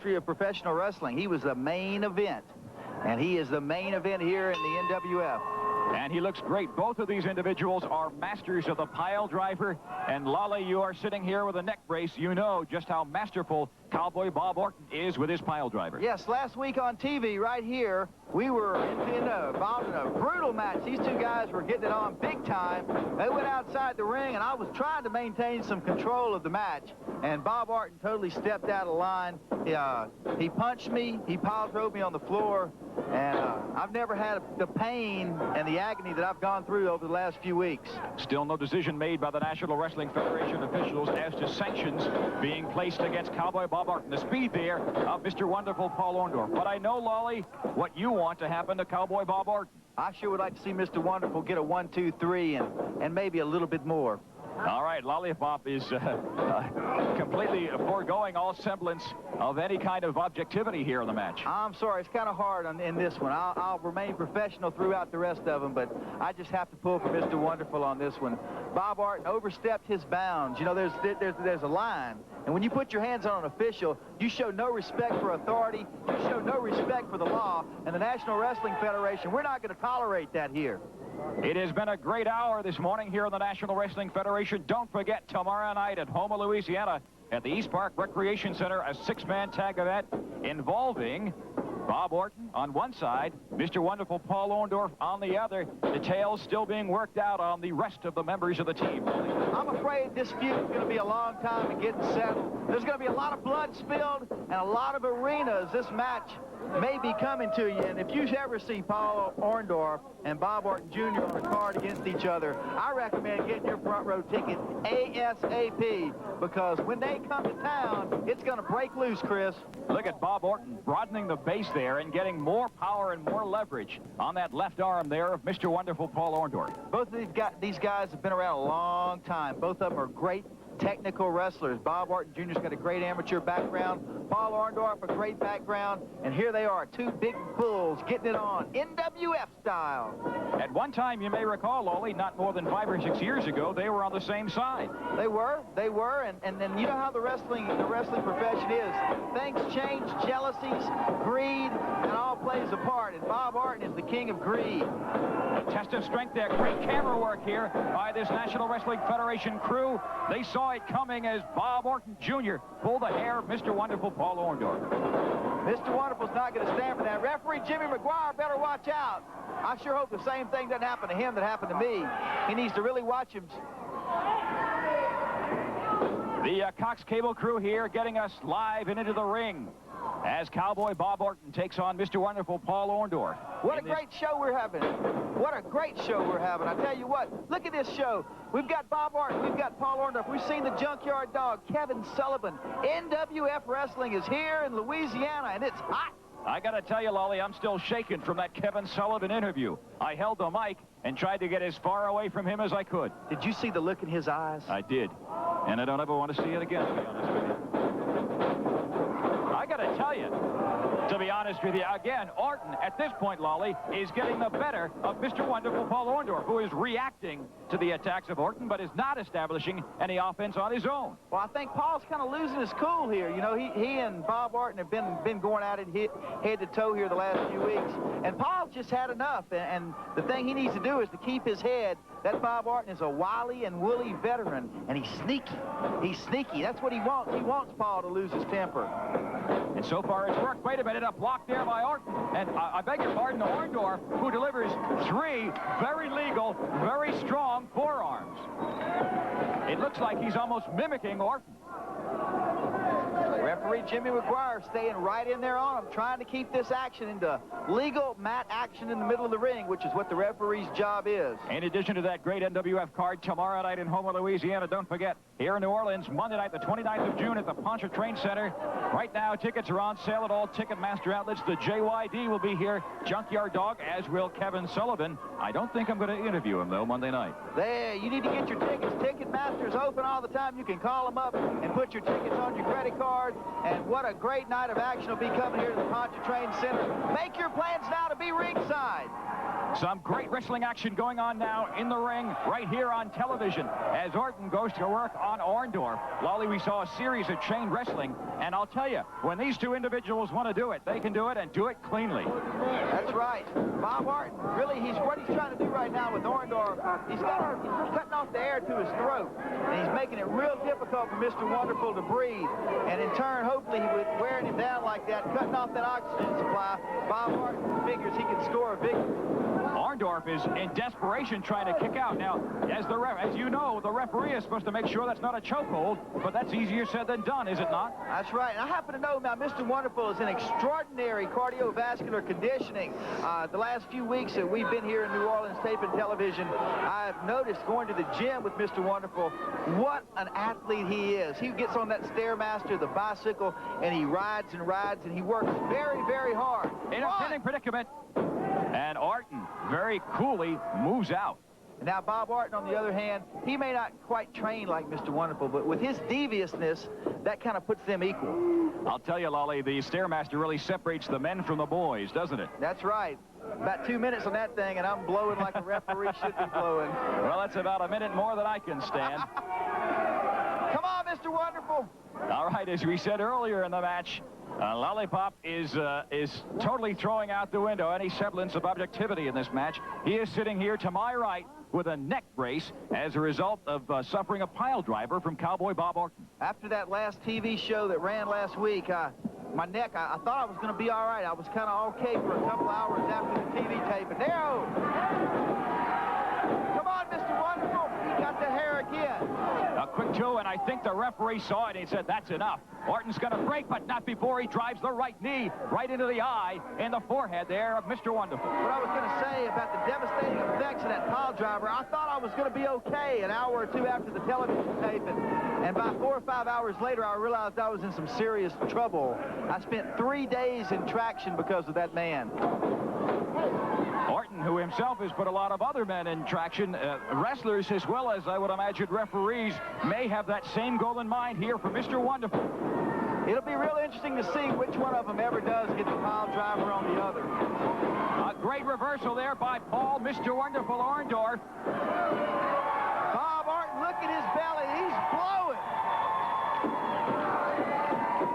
history of professional wrestling. He was the main event, and he is the main event here in the NWF. And he looks great. Both of these individuals are masters of the pile driver. And Lolly, you are sitting here with a neck brace. You know just how masterful Cowboy Bob Orton is with his pile driver. Yes, last week on TV right here, we were involved in a brutal match. These two guys were getting it on big time. They went outside the ring, and I was trying to maintain some control of the match. And Bob Orton totally stepped out of line. He punched me. He pile drove me on the floor. And I've never had the pain and the agony that I've gone through over the last few weeks. Still no decision made by the National Wrestling Federation officials as to sanctions being placed against Cowboy Bob Orton. The speed there of Mr. Wonderful Paul Orndorff. But I know, Lolly, what you want to happen to Cowboy Bob Orton. I sure would like to see Mr. Wonderful get a 1, 2, 3 and maybe a little bit more. All right, Lollipop is completely foregoing all semblance of any kind of objectivity here in the match. I'm sorry, it's kind of hard in this one. I'll remain professional throughout the rest of them, but I just have to pull for Mr. Wonderful on this one. Bob Orton overstepped his bounds. You know, there's a line, and when you put your hands on an official, you show no respect for authority, you show no respect for the law, and the National Wrestling Federation, we're not going to tolerate that here. It has been a great hour this morning here in the National Wrestling Federation. Don't forget, tomorrow night at Houma, Louisiana, at the East Park Recreation Center, a 6-man tag event involving Bob Orton on one side, Mr. Wonderful Paul Orndorff on the other. Details still being worked out on the rest of the members of the team. I'm afraid this feud is going to be a long time in getting settled. There's going to be a lot of blood spilled and a lot of arenas this match may be coming to you. And if you ever see Paul Orndorff and Bob Orton Jr. on a card against each other, I recommend getting your front row ticket ASAP, because when they come to town, it's going to break loose, Chris. Look at Bob Orton broadening the base there and getting more power and more leverage on that left arm there of Mr. Wonderful Paul Orndorff. Both of these guys have been around a long time. Both of them are great technical wrestlers. Bob Orton Jr.'s got a great amateur background. Paul Orndorff, a great background. And here they are, two big bulls getting it on, NWF style. At one time, you may recall, Lolly, not more than 5 or 6 years ago, they were on the same side. They were, and then you know how the wrestling profession is. Things change, jealousies, greed, and all plays a part. And Bob Orton is the king of greed. A test of strength there. Great camera work here by this National Wrestling Federation crew. They saw it coming as Bob Orton Jr. pulled the hair of Mr. Wonderful Paul Orndorff. Mr. Wonderful's not going to stand for that. Referee Jimmy McGuire better watch out. I sure hope the same thing doesn't happen to him that happened to me. He needs to really watch him. The Cox Cable crew here getting us live and into the ring as Cowboy Bob Orton takes on Mr. Wonderful Paul Orndorff. What a great show we're having. What a great show we're having. I tell you what, look at this show. We've got Bob Orton, we've got Paul Orndorff, we've seen the Junkyard Dog, Kevin Sullivan. NWF Wrestling is here in Louisiana, and it's hot. I got to tell you, Lolly, I'm still shaken from that Kevin Sullivan interview. I held the mic and tried to get as far away from him as I could. Did you see the look in his eyes? I did. And I don't ever want to see it again, to be honest with you. I got to tell you, to be honest with you, again, Orton, at this point, Lolly, is getting the better of Mr. Wonderful Paul Orndorff, who is reacting to the attacks of Orton, but is not establishing any offense on his own. Well, I think Paul's kind of losing his cool here. You know, he and Bob Orton have been going at it head to toe here the last few weeks. And Paul's just had enough. And the thing he needs to do is to keep his head. That Bob Orton is a wily and woolly veteran, and he's sneaky. He's sneaky. That's what he wants. He wants Paul to lose his temper. And so far it's worked. Wait a minute, a block there by Orton. And I beg your pardon, Orndorff, who delivers 3 very legal, very strong forearms. It looks like he's almost mimicking Orton. Referee Jimmy McGuire staying right in there on him, trying to keep this action into legal mat action in the middle of the ring, which is what the referee's job is. In addition to that great NWF card tomorrow night in Houma, Louisiana, don't forget, here in New Orleans, Monday night, the 29th of June at the Pontchartrain Center. Right now, tickets are on sale at all Ticketmaster outlets. The JYD will be here, Junkyard Dog, as will Kevin Sullivan. I don't think I'm going to interview him, though, Monday night. There, you need to get your tickets. Ticketmaster's open all the time. You can call them up and put your tickets on your credit card. And what a great night of action will be coming here to the Pontchartrain Center. Make your plans now to be ringside. Some great wrestling action going on now in the ring right here on television as Orton goes to work on Orndorff. Lolly, we saw a series of chain wrestling, and I'll tell you, when these two individuals want to do it, they can do it and do it cleanly. That's right. Bob Orton, really, what he's trying to do right now with Orndorff, he's cutting off the air to his throat, and he's making it real difficult for Mr. Wonderful to breathe. And in turn, hopefully, with wearing him down like that, cutting off that oxygen supply, Bob Orton figures he can score a victory. Orndorff is in desperation trying to kick out. Now, as you know, the referee is supposed to make sure that's not a chokehold, but that's easier said than done, is it not? That's right. And I happen to know now Mr. Wonderful is in extraordinary cardiovascular conditioning. The last few weeks that we've been here in New Orleans taping television, I've noticed going to the gym with Mr. Wonderful, what an athlete he is. He gets on that Stairmaster, the bicycle, and he rides, and he works very, very hard. In a pinning predicament. And Orton very coolly moves out. Now, Bob Orton, on the other hand, he may not quite train like Mr. Wonderful, but with his deviousness, that kind of puts them equal. I'll tell you, Lolly, the Stairmaster really separates the men from the boys, doesn't it? That's right. About 2 minutes on that thing, and I'm blowing like a referee should be blowing. Well, that's about a minute more than I can stand. Come on, Mr. Wonderful. All right, as we said earlier in the match, Lollipop is totally throwing out the window any semblance of objectivity in this match. He is sitting here to my right with a neck brace as a result of suffering a pile driver from Cowboy Bob Orton. After that last TV show that ran last week, my neck, I thought I was going to be all right. I was kind of okay for a couple hours after the TV tape. And there, come on, Mr. Wonderful. He got the hair again. A quick two, and I think the referee saw it and he said, that's enough. Orton's going to break, but not before he drives the right knee right into the eye and the forehead there of Mr. Wonderful. What I was going to say about the devastating effects of that pile driver, I thought I was going to be okay an hour or two after the television tape, and by 4 or 5 hours later, I realized I was in some serious trouble. I spent 3 days in traction because of that man. Orton, who himself has put a lot of other men in traction, wrestlers as well as, I would imagine, referees, may have that same goal in mind here for Mr. Wonderful. It'll be real interesting to see which one of them ever does get the pile driver on the other. A great reversal there by Paul, Mr. Wonderful Orndorff. Bob Orton, look at his belly. He's blowing.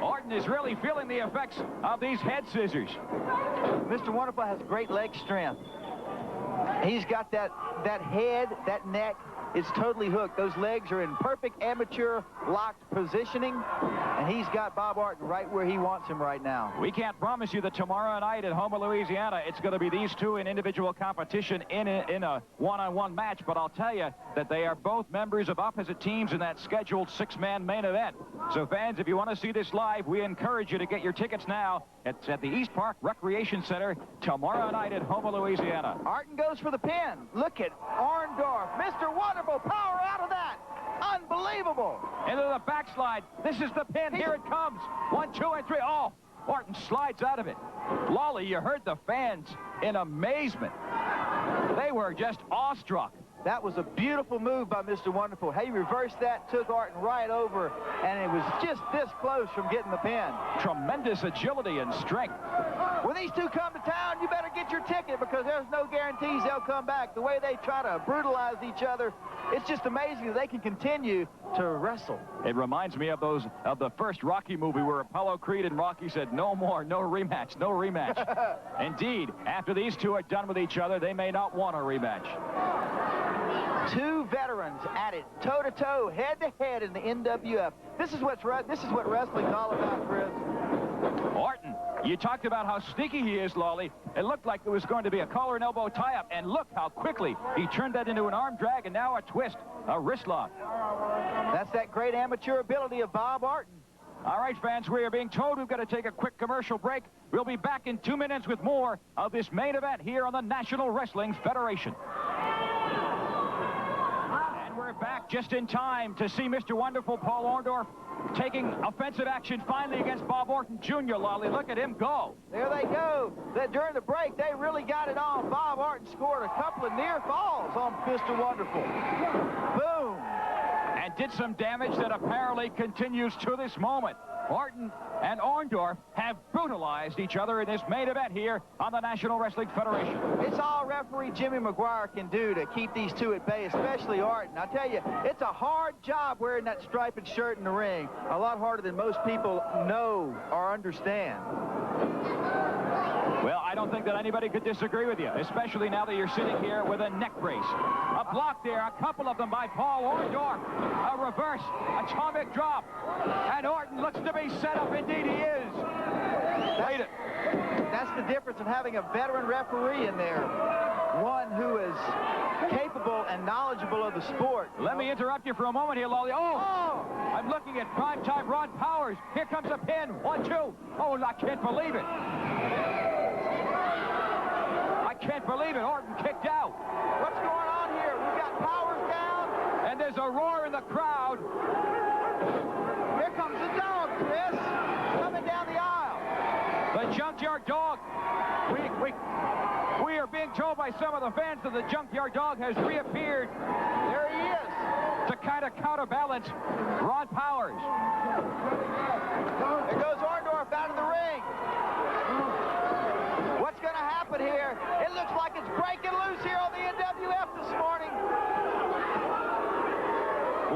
Orton is really feeling the effects of these head scissors. Mr. Wonderful has great leg strength. He's got that head, that neck. It's totally hooked. Those legs are in perfect amateur locked positioning, and he's got Bob Orton right where he wants him right now. We can't promise you that tomorrow night at Houma, Louisiana, it's going to be these two in individual competition in a one-on-one match, but I'll tell you that they are both members of opposite teams in that scheduled six-man main event. So, fans, if you want to see this live, we encourage you to get your tickets now. It's at the East Park Recreation Center tomorrow night at Houma, Louisiana. Orton goes for the pin. Look at Orndorff. Mr. Wonderful, power out of that. Unbelievable. Into the backslide. This is the pin. Here it comes. 1, 2, and 3. Oh, Orton slides out of it. Lolly, you heard the fans in amazement. They were just awestruck. That was a beautiful move by Mr. Wonderful. He reversed that, took Orton right over, and it was just this close from getting the pin. Tremendous agility and strength. When these two come to town, you better get your ticket because there's no guarantees they'll come back. The way they try to brutalize each other, it's just amazing that they can continue to wrestle. It reminds me of the first Rocky movie where Apollo Creed and Rocky said, no more, no rematch, no rematch. Indeed, after these two are done with each other, they may not want a rematch. Two veterans at it, toe-to-toe, head-to-head in the NWF. This is what wrestling's all about, Chris. Orton, you talked about how sneaky he is, Lolly. It looked like it was going to be a collar and elbow tie-up, and look how quickly he turned that into an arm drag and now a twist, a wrist lock. That's that great amateur ability of Bob Orton. All right, fans, we are being told we've got to take a quick commercial break. We'll be back in 2 minutes with more of this main event here on the National Wrestling Federation. We're back just in time to see Mr. Wonderful Paul Orndorff taking offensive action finally against Bob Orton Jr. Lolly, look at him go. There they go. During the break, they really got it on. Bob Orton scored a couple of near falls on Mr. Wonderful. Boom. And did some damage that apparently continues to this moment. Orton and Orndorff have brutalized each other in this main event here on the National Wrestling Federation. It's all referee Jimmy McGuire can do to keep these two at bay, especially Orton. I tell you, it's a hard job wearing that striped shirt in the ring. A lot harder than most people know or understand. Well, I don't think that anybody could disagree with you, especially now that you're sitting here with a neck brace. A block there, a couple of them by Paul Orndorff. A reverse, atomic drop. And Orton looks to be set up. Indeed, he is. That's the difference in having a veteran referee in there. One who is capable and knowledgeable of the sport. Let me interrupt you for a moment here, Lolly. Oh! I'm looking at primetime Ron Powers. Here comes a pin. 1, 2. Oh, I can't believe it. I can't believe it. Orton kicked out. What's going on here? We've got Powers down. And there's a roar in the crowd. Here comes the dog, Chris. Coming down the aisle. The Junkyard Dog. We are being told by some of the fans that the Junkyard Dog has reappeared. There he is. To kind of counterbalance Ron Powers. There goes Orndorff out of the ring. What's going to happen here? It looks like it's breaking loose here on the NWF this morning.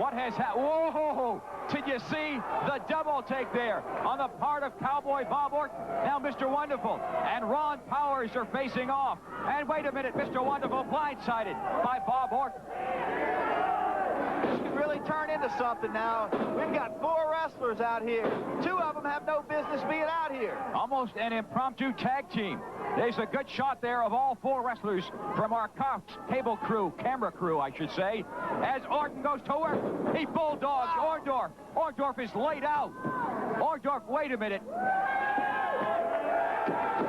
What has happened? Whoa! Did you see the double take there on the part of Cowboy Bob Orton? Now Mr. Wonderful and Ron Powers are facing off. And wait a minute, Mr. Wonderful blindsided by Bob Orton. This could really turn into something now. We've got 4 wrestlers out here. 2 of them have no business being out here. Almost an impromptu tag team. There's a good shot there of all 4 wrestlers from our Cox cable crew, camera crew, I should say. As Orton goes to work, he bulldogs Orndorff. Orndorff is laid out. Orndorff, wait a minute.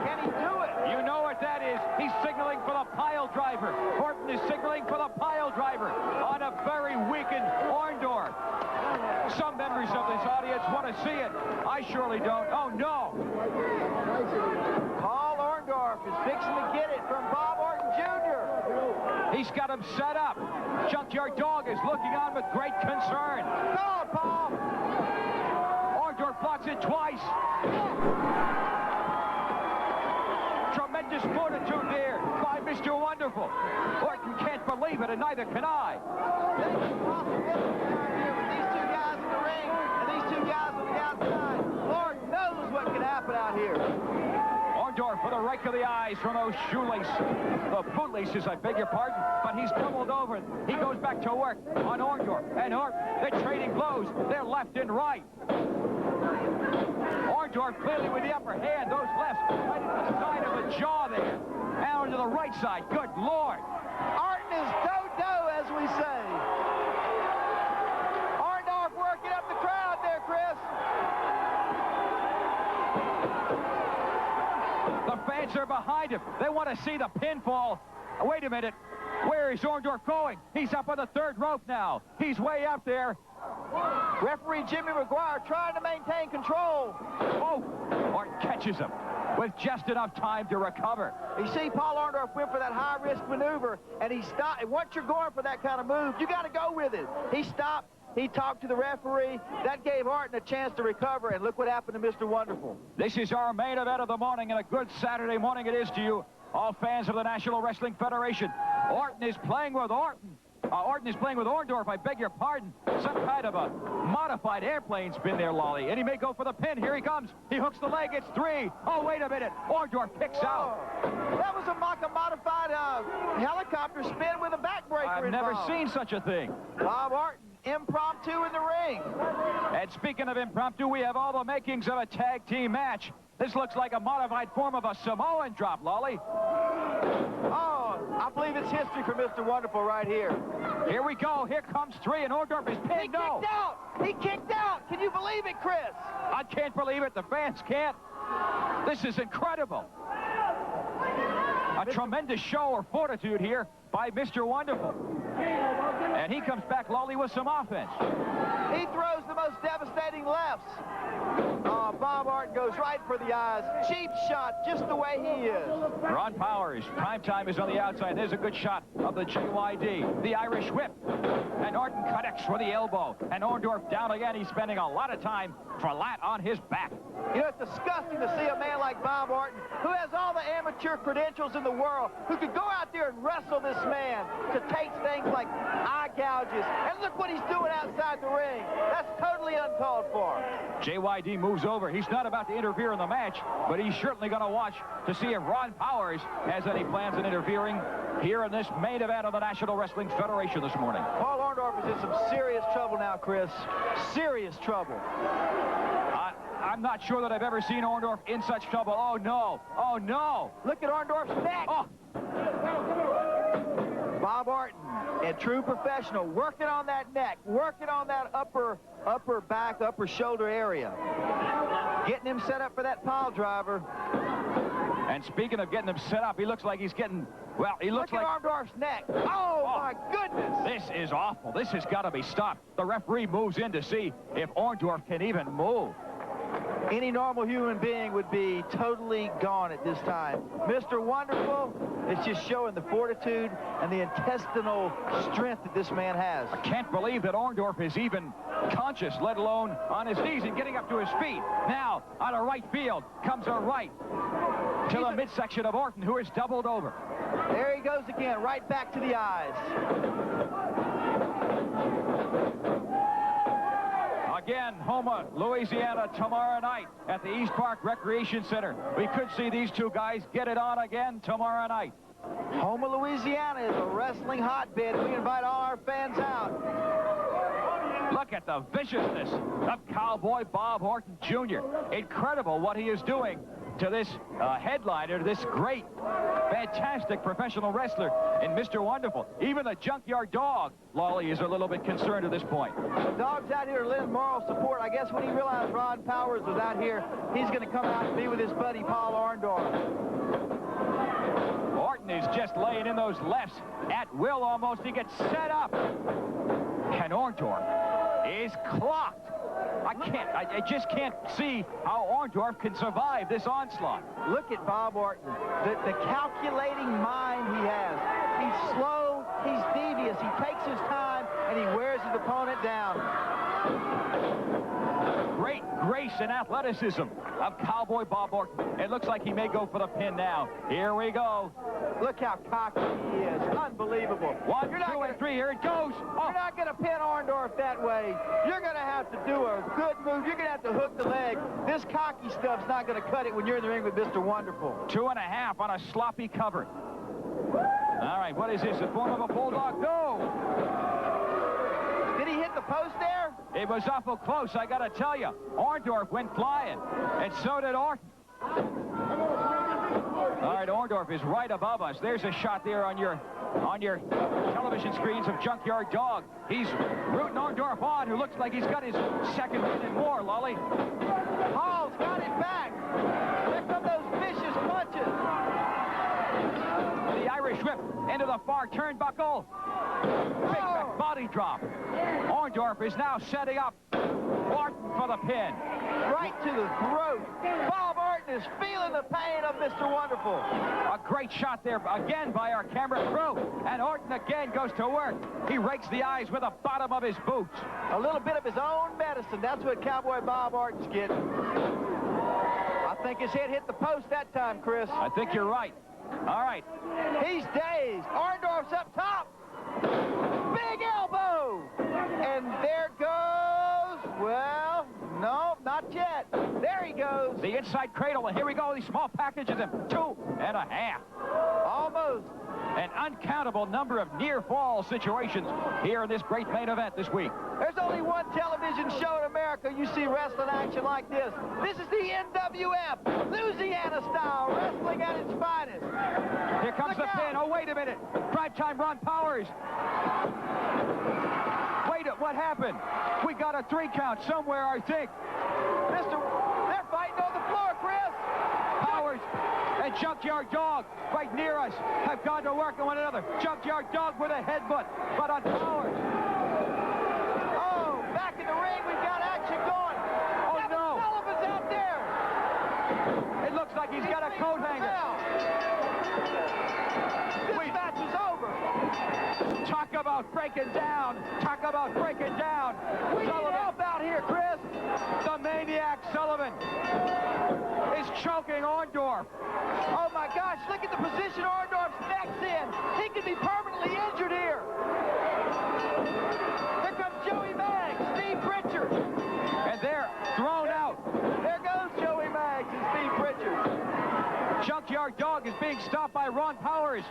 Can he do it? You know what that is. He's signaling for the pile driver. Orton is signaling for the pile driver on a very weakened Orndorff. Some members of this audience want to see it. I surely don't. Oh, no. Paul Orndorff is fixing to get it from Bob Orton Jr. He's got him set up. Junkyard Dog is looking on with great concern. Go on, Paul. Orndorff blocks it twice. Tremendous fortitude there by Mr. Wonderful. Orton can't believe it, and neither can I. There's a possibility down here with these 2 guys in the ring and these 2 guys on the outside. Lord knows what can happen out here. Orndorff with a rake of the eyes from those shoelaces. The bootlaces, I beg your pardon, but he's tumbled over. He goes back to work on Orndorff. And Orton, they're trading blows. They're left and right. Orndorff clearly with the upper hand. Those lefts right into the side of the jaw there. Out to the right side. Good Lord. Orton is do-do, as we say. Orndorff working up the crowd there, Chris. The fans are behind him. They want to see the pinfall. Wait a minute. Where is Orndorff going? He's up on the 3rd rope now. He's way up there. Referee Jimmy McGuire trying to maintain control. Oh, Orton catches him with just enough time to recover. You see Paul Orndorff went for that high-risk maneuver, and he stopped. And once you're going for that kind of move, you got to go with it. He stopped. He talked to the referee. That gave Orton a chance to recover, and look what happened to Mr. Wonderful. This is our main event of the morning, and a good Saturday morning it is to you, all fans of the National Wrestling Federation. Orton is playing with Orton. Orton is playing with Orndorff, I beg your pardon. Some kind of a modified airplane's been there, Lolly. And he may go for the pin. Here he comes. He hooks the leg. It's 3. Oh, wait a minute. Orndorff kicks out. That was a modified helicopter spin with a backbreaker I've never seen such a thing. Bob Orton, impromptu in the ring. And speaking of impromptu, we have all the makings of a tag team match. This looks like a modified form of a Samoan drop, Lolly. Oh, I believe it's history for Mr. Wonderful right here. Here we go. Here comes 3, and Orndorff is pinned. He kicked out. He kicked out. Can you believe it, Chris? I can't believe it. The fans can't. This is incredible. A tremendous show of fortitude here by Mr. Wonderful. And he comes back, Lolly, with some offense. He throws the most devastating lefts. Bob Orton goes right for the eyes. Cheap shot, just the way he is. Ron Powers, prime time is on the outside. There's a good shot of the JYD. The Irish whip. And Orton connects with the elbow. And Orndorff down again. He's spending a lot of time flat on his back. You know, it's disgusting to see a man like Bob Orton, who has all the amateur credentials in the world, who could go out there and wrestle this man to take things like eye gouges. And look what he's doing outside the ring. That's totally uncalled for. JYD moves over. He's not about to interfere in the match, but he's certainly going to watch to see if Ron Powers has any plans on interfering here in this main event of the National Wrestling Federation this morning. Paul Orndorff is in some serious trouble now, Chris. Serious trouble. I'm not sure that I've ever seen Orndorff in such trouble. Oh, no. Oh, no. Look at Orndorff's neck. Oh. Bob Orton, a true professional, working on that neck, working on that upper back, upper shoulder area. Getting him set up for that pile driver. And speaking of getting him set up, he looks like he's getting, well, he looks like... Look at Orndorff's neck. Oh, my goodness. This is awful. This has got to be stopped. The referee moves in to see if Orndorff can even move. Any normal human being would be totally gone at this time. Mr. Wonderful is just showing the fortitude and the intestinal strength that this man has. I can't believe that Orndorff is even conscious, let alone on his knees and getting up to his feet. Now, out of right field, comes a right to the midsection of Orton, who is doubled over. There he goes again, right back to the eyes. Again, Houma, Louisiana, tomorrow night at the East Park Recreation Center. We could see these two guys get it on again tomorrow night. Houma, Louisiana is a wrestling hotbed. We invite all our fans out. Look at the viciousness of Cowboy Bob Orton Jr. Incredible what he is doing to this headliner, this great, fantastic professional wrestler in Mr. Wonderful. Even the Junkyard Dog, Lolly, is a little bit concerned at this point. The dog's out here to lend moral support. I guess when he realized Ron Powers was out here, he's going to come out and be with his buddy Paul Orndorff. Orton is just laying in those lefts at will almost. He gets set up. And Orndorff is clocked. I just can't see how Orndorff can survive this onslaught. Look at Bob Orton, the calculating mind he has. He's slow, he's devious, he takes his time, and he wears his opponent down. Great grace and athleticism of Cowboy Bob Orton. It looks like he may go for the pin now. Here we go. Look how cocky he is. Unbelievable. 1, 2, and 3. Here it goes. Oh. You're not going to pin Orndorff that way. You're going to have to do a good move. You're going to have to hook the leg. This cocky stuff's not going to cut it when you're in the ring with Mr. Wonderful. 2.5 on a sloppy cover. All right, what is this? A form of a bulldog? No. Did he hit the post there? It was awful close, I got to tell you. Orndorff went flying, and so did Orton. All right, Orndorff is right above us. There's a shot there on your television screens of Junkyard Dog. He's rooting Orndorff on, who looks like he's got his second win and more, Lolly. Paul's got it back. There come those vicious punches. The Irish whip into the far turnbuckle. Big back body drop. Orndorff is now setting up Orton for the pin. Right to the throat. Bob Orton is feeling the pain of Mr. Wonderful. A great shot there again by our camera crew. And Orton again goes to work. He rakes the eyes with the bottom of his boots. A little bit of his own medicine. That's what Cowboy Bob Orton's getting. I think his head hit the post that time, Chris. I think you're right. All right. He's dazed. Orndorff's up top. Big elbow. And there goes, well, no, not yet. There he goes. The inside cradle, and here we go. These small packages of 2.5. Almost. An uncountable number of near-fall situations here in this great main event this week. There's only one television show in America you see wrestling action like this. This is the NWF, Louisiana style, wrestling at its finest. Here comes the pin. Oh, wait a minute. Primetime Ron Powers. Wait, what happened? We got a 3 count somewhere, I think. They're fighting on the floor, Chris. Powers, and and Junkyard Dog right near us have gone to work on one another. Junkyard Dog with a headbutt, but on Powers. Oh, back in the ring, we've got action going. Oh, Kevin no. Sullivan's out there. It looks like he's got a coat hanger. This match is over. Talk about breaking down. Talk about breaking down. We need help out here, Chris. The Maniac Sullivan is choking Orndorff. Oh, my gosh, look at the position Orndorff's neck's in. He could be permanently injured here. Here comes Joey Maggs, Steve Pritchard. And they're thrown out. There goes Joey Maggs and Steve Pritchard. Junkyard Dog is being stopped by Ron Powers.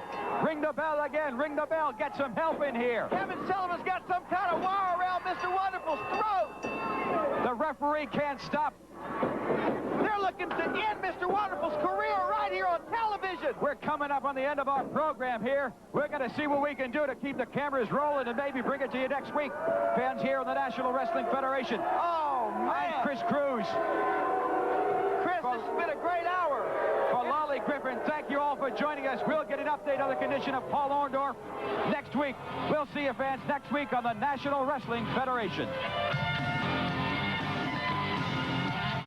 Ring the bell again. Ring the bell. Get some help in here. Kevin Sullivan's got some kind of wire around Mr. Wonderful's throat. The referee can't stop. They're looking to end Mr. Wonderful's career right here on television. We're coming up on the end of our program here. We're going to see what we can do to keep the cameras rolling and maybe bring it to you next week. Fans here in the National Wrestling Federation. Oh, man. I'm Chris Cruz. Chris, this has been a great hour. For Lolly Griffin, thank you all for joining us. We'll get an update on the condition of Paul Orndorff next week. We'll see you fans next week on the National Wrestling Federation.